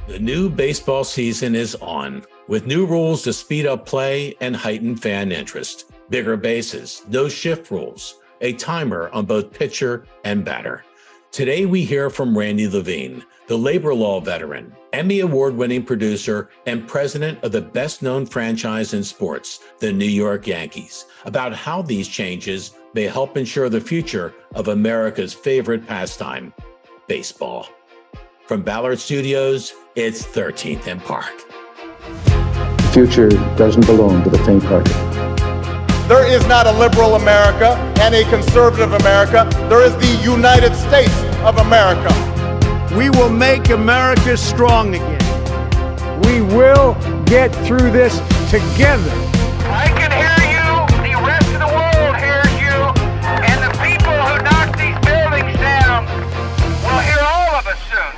The new baseball season is on, with new rules to speed up play and heighten fan interest. Bigger bases, no shift rules, a timer on both pitcher and batter. Today we hear from Randy Levine, the labor law veteran, Emmy award-winning producer, and president of the best-known franchise in sports, the New York Yankees, about how these changes may help ensure the future of America's favorite pastime, baseball. From Ballard Studios, it's 13th and Park. The future doesn't belong to the faint-hearted. There is not a liberal America and a conservative America. There is the United States of America. We will make America strong again. We will get through this together. I can hear you. The rest of the world hears you. And the people who knock these buildings down will hear all of us soon.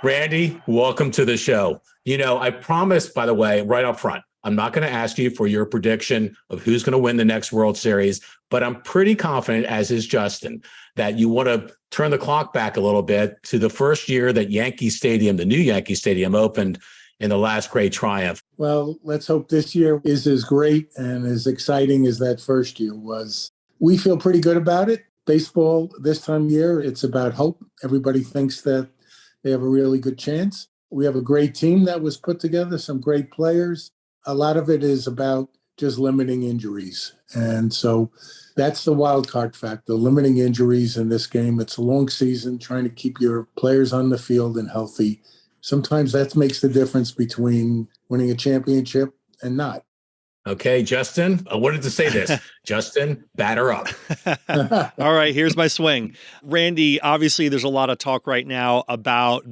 Randy, welcome to the show. You know, I promised, by the way, right up front, I'm not going to ask you for your prediction of who's going to win the next World Series, but I'm pretty confident, as is Justin, that you want to turn the clock back a little bit to the first year that Yankee Stadium, the new Yankee Stadium, opened in the last great triumph. Well, let's hope this year is as great and as exciting as that first year was. We feel pretty good about it. Baseball this time of year, it's about hope. Everybody thinks that they have a really good chance. We have a great team that was put together, some great players. A lot of it is about just limiting injuries. And so that's the wild card factor, limiting injuries in this game. It's a long season, trying to keep your players on the field and healthy. Sometimes that makes the difference between winning a championship and not. Okay, Justin, I wanted to say this. Justin, batter up. All right, here's my swing. Randy, obviously there's a lot of talk right now about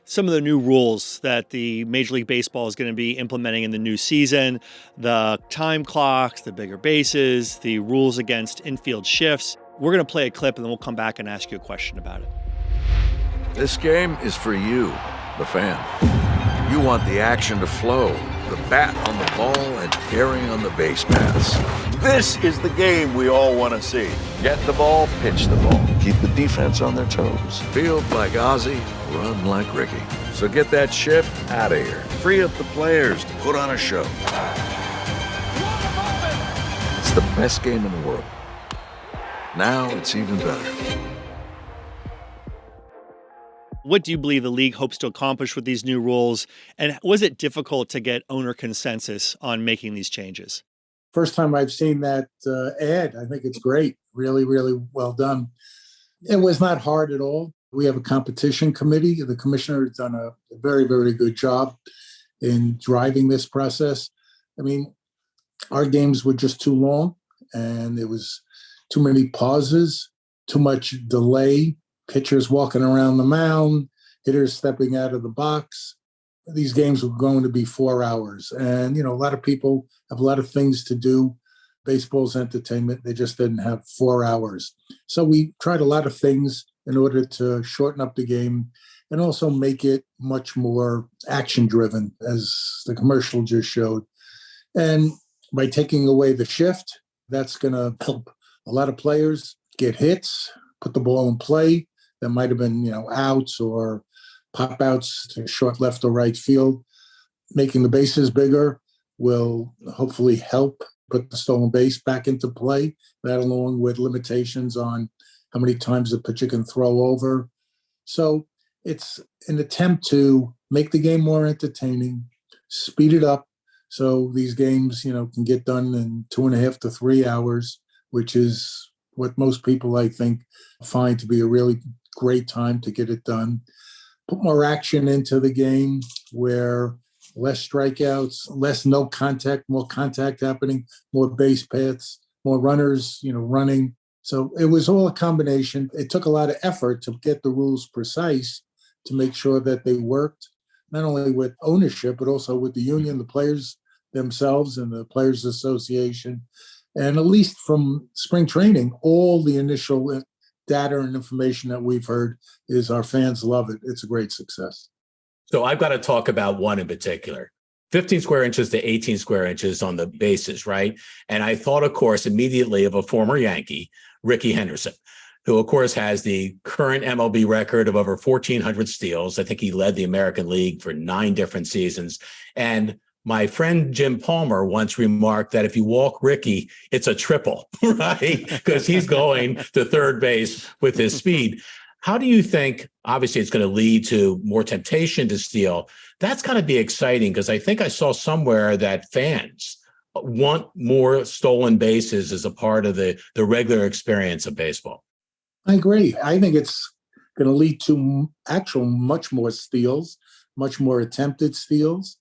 some of the new rules that the Major League Baseball is going to be implementing in the new season, the time clocks, the bigger bases, the rules against infield shifts. We're going to play a clip and then we'll come back and ask you a question about it. This game is for you, the fan. You want the action to flow, the bat on the ball and carrying on the base paths. This is the game we all want to see. Get the ball, pitch the ball. Keep the defense on their toes. Field like Ozzie, run like Ricky. So get that shift out of here. Free up the players to put on a show. It's the best game in the world. Now it's even better. What do you believe the league hopes to accomplish with these new rules? And was it difficult to get owner consensus on making these changes? First time I've seen that ad. I think it's great. Really, really well done. It was not hard at all. We have a competition committee. The commissioner has done a very, very good job in driving this process. I mean, our games were just too long and there was too many pauses, too much delay. Pitchers walking around the mound, hitters stepping out of the box. These games were going to be 4 hours. And, you know, a lot of people have a lot of things to do. Baseball's entertainment. They just didn't have 4 hours. So we tried a lot of things in order to shorten up the game and also make it much more action-driven, as the commercial just showed. And by taking away the shift, that's going to help a lot of players get hits, put the ball in play. That might have been, outs or pop outs to short, left, or right field. Making the bases bigger will hopefully help put the stolen base back into play. That, along with limitations on how many times a pitcher can throw over. So it's an attempt to make the game more entertaining, speed it up, so these games, can get done in 2.5 to 3 hours, which is what most people, I think, find to be a really great time to get it done. Put more action into the game where less strikeouts, less no contact, more contact happening, more base paths, more runners, running. So it was all a combination. It took a lot of effort to get the rules precise to make sure that they worked, not only with ownership, but also with the union, the players themselves and the Players Association. And at least from spring training, all the initial data and information that we've heard is our fans love it. It's a great success. So I've got to talk about one in particular. 15 square inches to 18 square inches on the bases, right? And I thought, of course, immediately of a former Yankee, Ricky Henderson. who, of course, has the current MLB record of over 1,400 steals. I think he led the American League for 9 different seasons. And my friend Jim Palmer once remarked that if you walk Ricky, it's a triple, right? Because he's going to third base with his speed. How do you think, obviously, it's going to lead to more temptation to steal? That's going to be exciting because I think I saw somewhere that fans want more stolen bases as a part of the regular experience of baseball. I agree. I think it's going to lead to actual much more steals, much more attempted steals.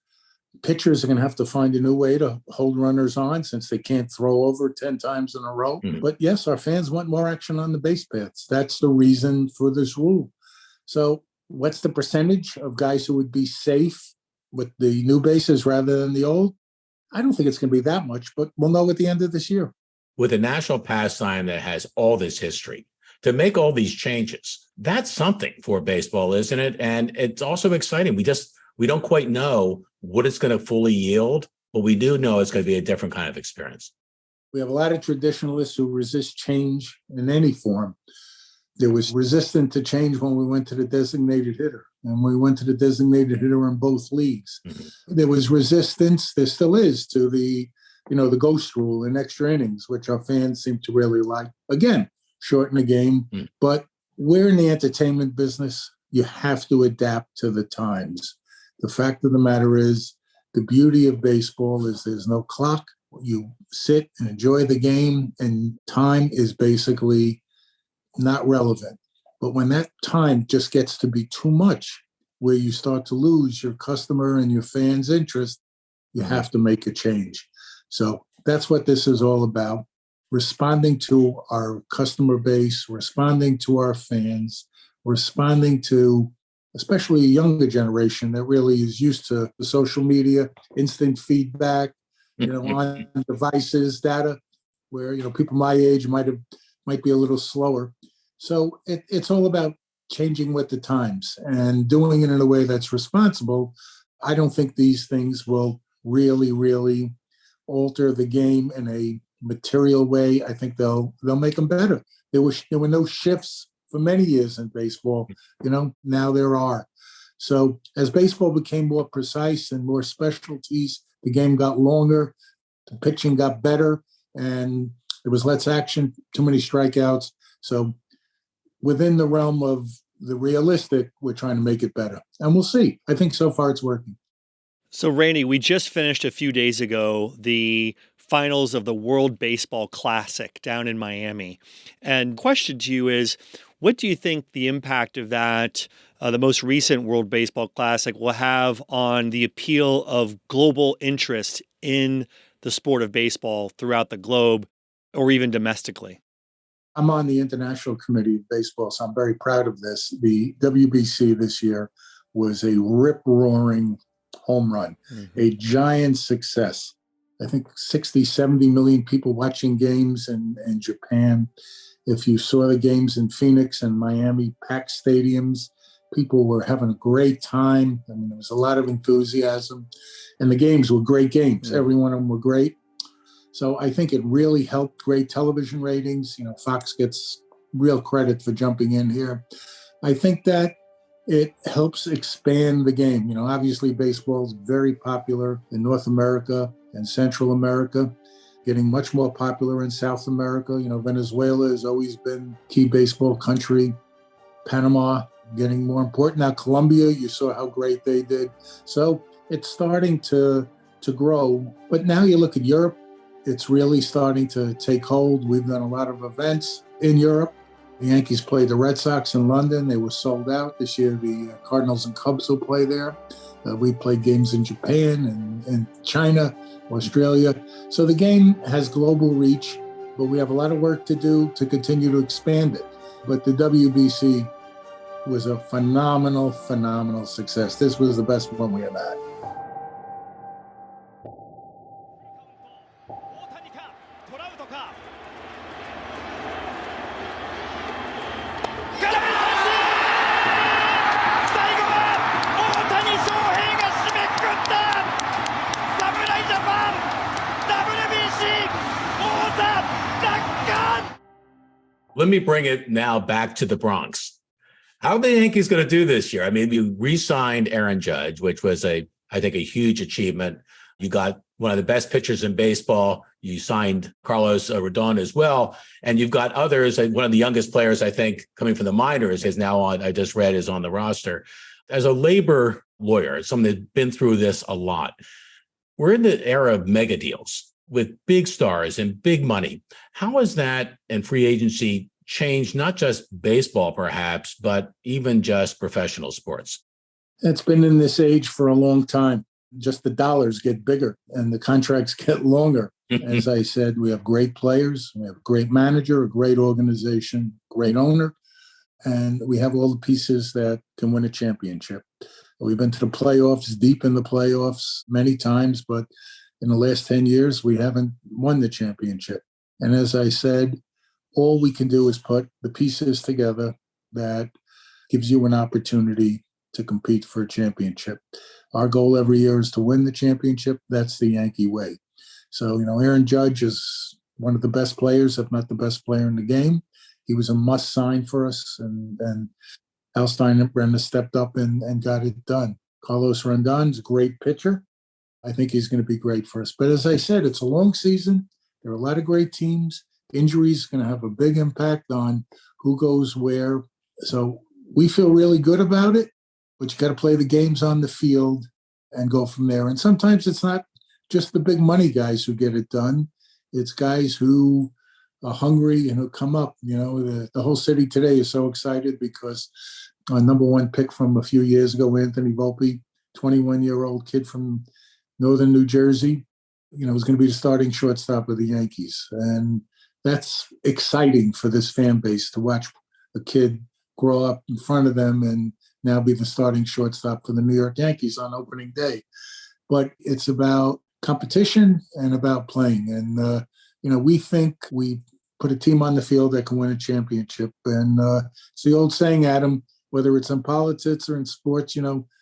Pitchers are going to have to find a new way to hold runners on since they can't throw over 10 times in a row. Mm-hmm. But yes, our fans want more action on the base paths. That's the reason for this rule. So what's the percentage of guys who would be safe with the new bases rather than the old? I don't think it's going to be that much, but we'll know at the end of this year. With a national pastime that has all this history, to make all these changes, that's something for baseball, isn't it? And it's also exciting. We don't quite know what it's going to fully yield, but we do know it's going to be a different kind of experience. We have a lot of traditionalists who resist change in any form. There was resistance to change when we went to the designated hitter, and we went to the designated hitter in both leagues. Mm-hmm. There was resistance, there still is, to the ghost rule in extra innings, which our fans seem to really like. Again, shorten the game, but we're in the entertainment business. You have to adapt to the times. The fact of the matter is, the beauty of baseball is there's no clock. You sit and enjoy the game, and time is basically not relevant. But when that time just gets to be too much, where you start to lose your customer and your fans' interest, you have to make a change. So that's what this is all about. Responding to our customer base, responding to our fans, responding to especially a younger generation that really is used to the social media, instant feedback, on devices, data, where, people my age might be a little slower. So it's all about changing with the times and doing it in a way that's responsible. I don't think these things will really, really alter the game in a material way. I think they'll make them better. There were no shifts for many years in baseball. Now there are. So as baseball became more precise and more specialties, the game got longer, the pitching got better, and there was less action, too many strikeouts. So within the realm of the realistic, we're trying to make it better. And we'll see. I think so far it's working. So, Randy, we just finished a few days ago the finals of the World Baseball Classic down in Miami. And question to you is, what do you think the impact of that, the most recent World Baseball Classic, will have on the appeal of global interest in the sport of baseball throughout the globe or even domestically? I'm on the International Committee of Baseball, so I'm very proud of this. The WBC this year was a rip-roaring home run, a giant success. I think 60, 70 million people watching games in Japan. If you saw the games in Phoenix and Miami, packed stadiums, people were having a great time. I mean, there was a lot of enthusiasm, and the games were great games. Every one of them were great. So I think it really helped great television ratings. Fox gets real credit for jumping in here. I think that it helps expand the game. Obviously baseball is very popular in North America and Central America, getting much more popular in South America. Venezuela has always been key baseball country. Panama getting more important. Now Colombia, you saw how great they did. So it's starting to grow. But now you look at Europe, it's really starting to take hold. We've done a lot of events in Europe. The Yankees played the Red Sox in London. They were sold out. This year, the Cardinals and Cubs will play there. We played games in Japan and China, Australia. So the game has global reach, but we have a lot of work to do to continue to expand it. But the WBC was a phenomenal, phenomenal success. This was the best one we have had. Let me bring it now back to the Bronx. How are the Yankees going to do this year? I mean, you re-signed Aaron Judge, which was I think, a huge achievement. You got one of the best pitchers in baseball. You signed Carlos Rodon as well. And you've got others. One of the youngest players, I think, coming from the minors is now on, I just read, is on the roster. As a labor lawyer, someone that's been through this a lot, we're in the era of mega deals with big stars and big money. How has that and free agency changed not just baseball, perhaps, but even just professional sports? It's been in this age for a long time. Just the dollars get bigger and the contracts get longer. As I said, we have great players. We have a great manager, a great organization, great owner, and we have all the pieces that can win a championship. We've been to the playoffs, deep in the playoffs many times, but in the last 10 years, we haven't won the championship. And as I said, all we can do is put the pieces together that gives you an opportunity to compete for a championship. Our goal every year is to win the championship. That's the Yankee way. So, Aaron Judge is one of the best players, if not the best player in the game. He was a must sign for us, and Al Steinbrenner stepped up and got it done. Carlos Rodon's a great pitcher. I think he's going to be great for us. But as I said, it's a long season. There are a lot of great teams. Injuries are going to have a big impact on who goes where. So we feel really good about it, but you got to play the games on the field and go from there. And sometimes it's not just the big money guys who get it done. It's guys who are hungry and who come up. The whole city today is so excited because our number one pick from a few years ago, Anthony Volpe, 21-year-old kid from northern New Jersey, was going to be the starting shortstop of the Yankees. And that's exciting for this fan base to watch a kid grow up in front of them and now be the starting shortstop for the New York Yankees on opening day. But it's about competition and about playing. And, we think we put a team on the field that can win a championship. And it's the old saying, Adam, whether it's in politics or in sports,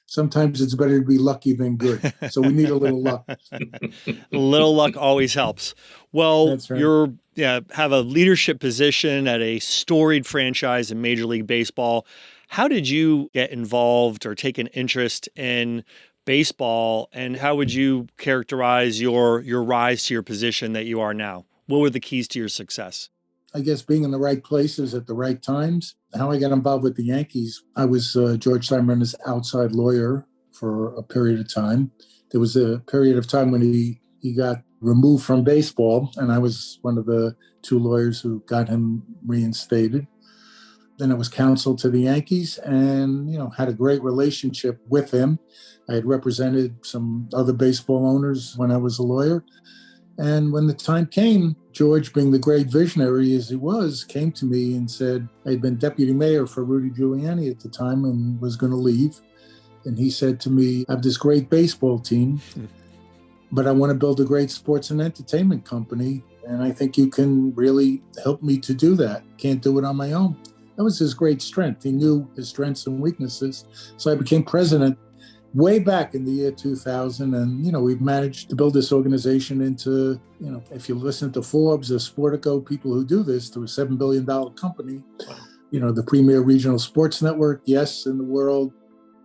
sometimes it's better to be lucky than good. So we need a little luck. A little luck always helps. Well, That's right. You're have a leadership position at a storied franchise in Major League Baseball. How did you get involved or take an interest in baseball, and how would you characterize your rise to your position that you are now? What were the keys to your success? I guess being in the right places at the right times. How I got involved with the Yankees, I was George Steinbrenner's outside lawyer for a period of time. There was a period of time when he got removed from baseball, and I was one of the two lawyers who got him reinstated. Then I was counsel to the Yankees and, had a great relationship with him. I had represented some other baseball owners when I was a lawyer. And when the time came, George, being the great visionary as he was, came to me and said, I had been deputy mayor for Rudy Giuliani at the time and was going to leave. And he said to me, I have this great baseball team, but I want to build a great sports and entertainment company. And I think you can really help me to do that. Can't do it on my own. That was his great strength. He knew his strengths and weaknesses. So I became president way back in the year 2000. And, we've managed to build this organization into, if you listen to Forbes or Sportico, people who do this, to a $7 billion company, the premier regional sports network, yes, in the world,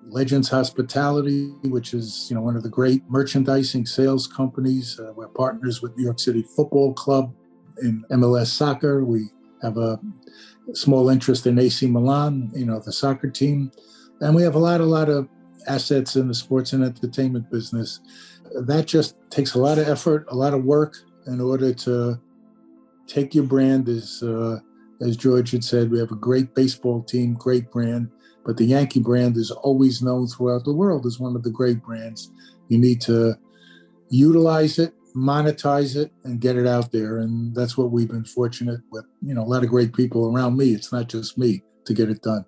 Legends Hospitality, which is, one of the great merchandising sales companies. We're partners with New York City Football Club in MLS soccer. We have a small interest in AC Milan, the soccer team. And we have a lot of assets in the sports and entertainment business. That just takes a lot of effort, a lot of work in order to take your brand. As George had said, we have a great baseball team, great brand, but the Yankee brand is always known throughout the world as one of the great brands. You need to utilize it, monetize it, and get it out there. And that's what we've been fortunate with, a lot of great people around me. It's not just me to get it done.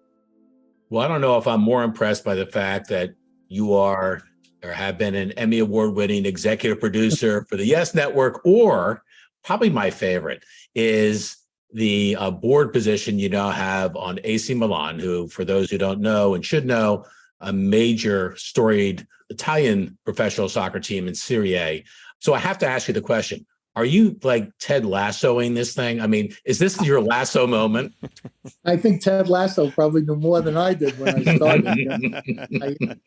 Well, I don't know if I'm more impressed by the fact that you are or have been an Emmy Award-winning executive producer for the Yes Network, or probably my favorite is the board position you now have on AC Milan, who, for those who don't know and should know, a major storied Italian professional soccer team in Serie A. So I have to ask you the question, Are you like Ted Lassoing this thing? I mean, is this your Lasso moment? I think Ted Lasso probably knew more than I did when I started.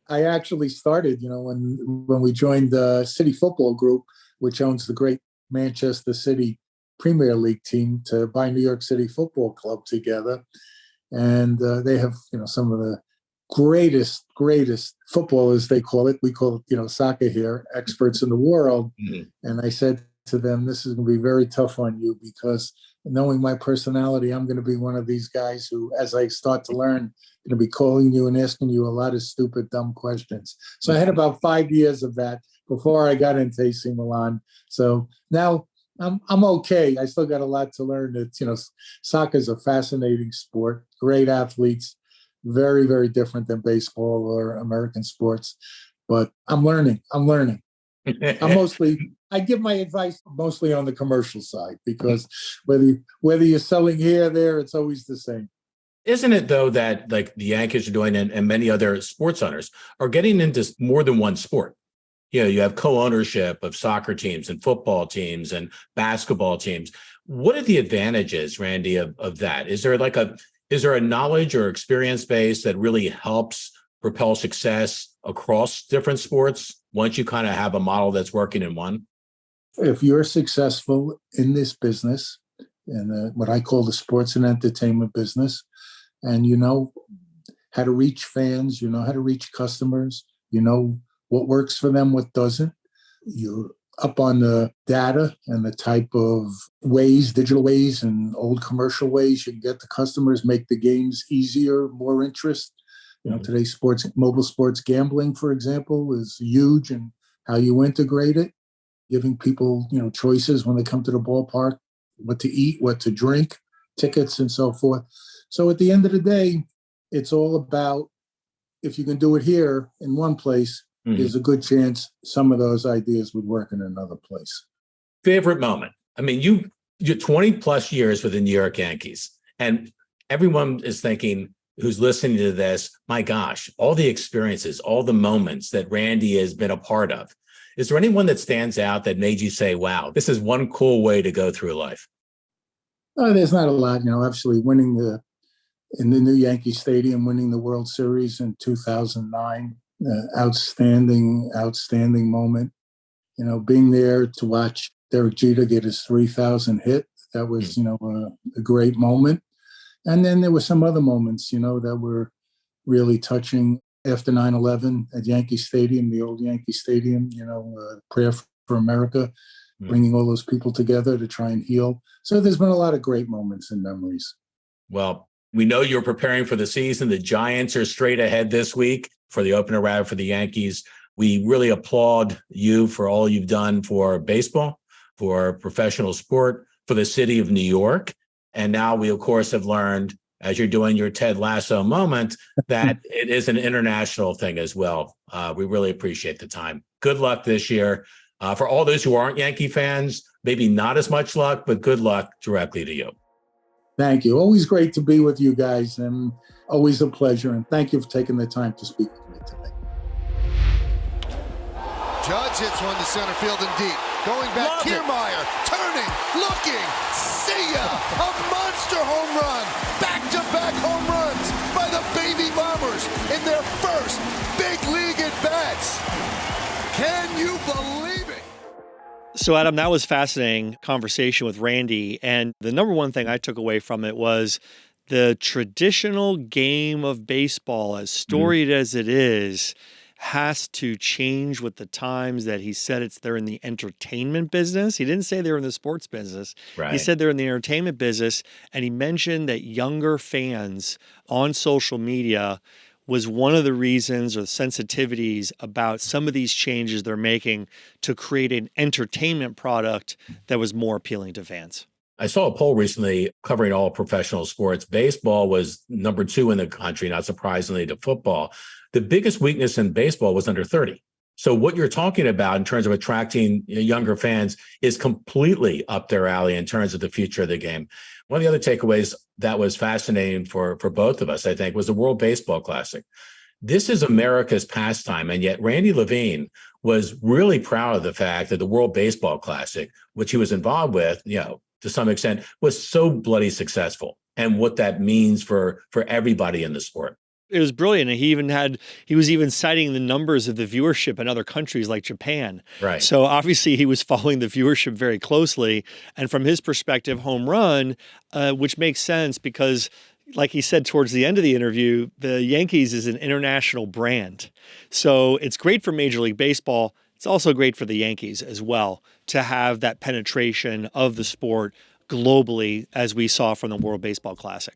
I actually started, when we joined the City Football Group, which owns the great Manchester City Premier League team, to buy New York City Football Club together. And they have, some of the greatest footballers, they call it. We call it, soccer here, experts in the world. Mm-hmm. And I said to them, this is going to be very tough on you, because knowing my personality, I'm going to be one of these guys who, as I start to learn, going to be calling you and asking you a lot of stupid, dumb questions. So I had about 5 years of that before I got into AC Milan. So now I'm okay. I still got a lot to learn. It's, soccer is a fascinating sport, great athletes, very, very different than baseball or American sports. But I'm learning. I give my advice mostly on the commercial side, because whether you're selling here or there, it's always the same. Isn't it, though, that like the Yankees are doing and many other sports owners are getting into more than one sport? You have co-ownership of soccer teams and football teams and basketball teams. What are the advantages, Randy, of that? Is there a knowledge or experience base that really helps propel success across different sports once you kind of have a model that's working in one? If you're successful in this business, and what I call the sports and entertainment business, and you know how to reach fans, you know how to reach customers, you know what works for them, what doesn't, you're up on the data and the type of ways, digital ways and old commercial ways you can get the customers, make the games easier, more interest. Today's mobile sports gambling, for example, is huge, and how you integrate it, giving people, choices when they come to the ballpark, what to eat, what to drink, tickets, and so forth. So at the end of the day, it's all about, if you can do it here in one place, there's a good chance some of those ideas would work in another place. Favorite moment? I mean, you're 20 plus years with the New York Yankees, and everyone is thinking, who's listening to this, my gosh, all the experiences, all the moments that Randy has been a part of. Is there anyone that stands out that made you say, wow, this is one cool way to go through life? There's not a lot, actually winning in the new Yankee Stadium, winning the World Series in 2009, outstanding moment. Being there to watch Derek Jeter get his 3,000 hit, that was, a great moment. And then there were some other moments, that were really touching after 9/11 at Yankee Stadium, the old Yankee Stadium, Prayer for America, bringing all those people together to try and heal. So there's been a lot of great moments and memories. Well, we know you're preparing for the season. The Giants are straight ahead this week for the opener round for the Yankees. We really applaud you for all you've done for baseball, for professional sport, for the city of New York. And now we, of course, have learned, as you're doing your Ted Lasso moment, that it is an international thing as well. We really appreciate the time. Good luck this year. For all those who aren't Yankee fans, maybe not as much luck, but good luck directly to you. Thank you. Always great to be with you guys, and always a pleasure. And thank you for taking the time to speak with me today. Judge hits one to center field and deep. Going back, Kiermaier, turning, looking, see ya! A monster home run! Back-to-back home runs by the Baby Bombers in their first big league at-bats. Can you believe it? So, Adam, that was fascinating conversation with Randy. And the number one thing I took away from it was the traditional game of baseball, as storied as it is, has to change with the times. That he said they're in the entertainment business. He didn't say they're in the sports business. Right. He said they're in the entertainment business. And he mentioned that younger fans on social media was one of the reasons or the sensitivities about some of these changes they're making to create an entertainment product that was more appealing to fans. I saw a poll recently covering all professional sports. Baseball was number 2 in the country, not surprisingly, to football. The biggest weakness in baseball was under 30. So what you're talking about in terms of attracting younger fans is completely up their alley in terms of the future of the game. One of the other takeaways that was fascinating for both of us, I think, was the World Baseball Classic. This is America's pastime. And yet Randy Levine was really proud of the fact that the World Baseball Classic, which he was involved with, to some extent, was so bloody successful, and what that means for everybody in the sport. It was brilliant. And he was even citing the numbers of the viewership in other countries like Japan. Right. So obviously he was following the viewership very closely. And from his perspective, home run, which makes sense because, like he said towards the end of the interview, the Yankees is an international brand. So it's great for Major League Baseball. It's also great for the Yankees as well to have that penetration of the sport globally, as we saw from the World Baseball Classic.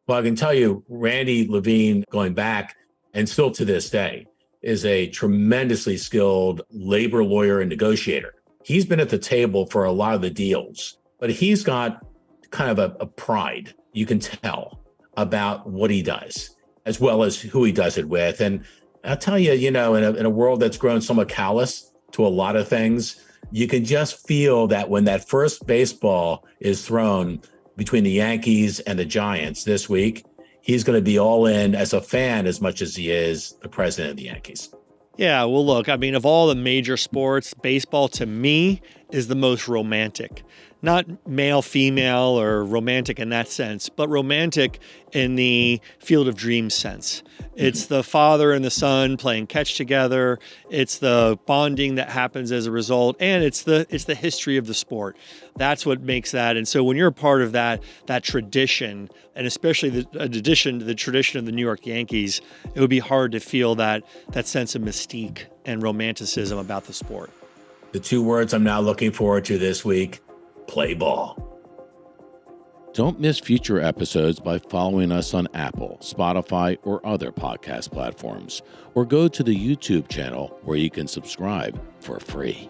Well, I can tell you, Randy Levine, going back and still to this day, is a tremendously skilled labor lawyer and negotiator. He's been at the table for a lot of the deals, but he's got kind of a pride, you can tell, about what he does, as well as who he does it with. And I'll tell you, in a world that's grown somewhat callous to a lot of things, you can just feel that when that first baseball is thrown between the Yankees and the Giants this week, he's going to be all in as a fan as much as he is the president of the Yankees. Yeah, well, look, I mean, of all the major sports, baseball to me is the most romantic. Not male, female, or romantic in that sense, but romantic in the Field of Dreams sense. It's the father and the son playing catch together. It's the bonding that happens as a result, and it's the history of the sport. That's what makes that. And so when you're a part of that tradition, and especially the addition to the tradition of the New York Yankees, it would be hard to feel that sense of mystique and romanticism about the sport. The two words I'm now looking forward to this week: play ball. Don't miss future episodes by following us on Apple, Spotify, or other podcast platforms, or go to the YouTube channel where you can subscribe for free.